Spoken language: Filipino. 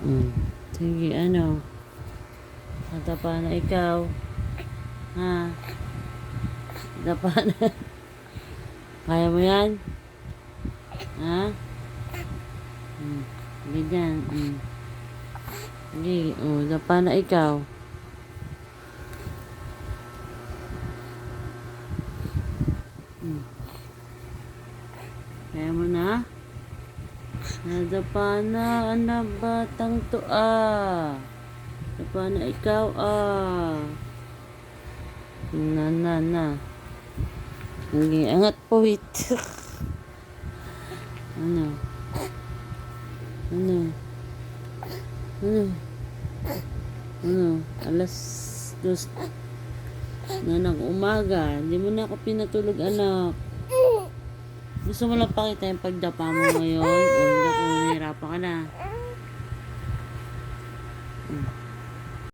Mm. Sige, ano? Natapa na ikaw. Ha? Natapa na. Kaya mo yan? Ha? Ganyan. Sige, natapa na ikaw. Kaya mo na? Nadapa na, anak batang to Nadapa na ikaw Na. Sige, angat po wait. Ano? Ano? Ano? Ano? Alas 2 na ng umaga. Hindi mo na ako pinatulog, anak. Gusto mo lang pakita yung pagdapa mo ngayon? O, naku, nahirapan ka na.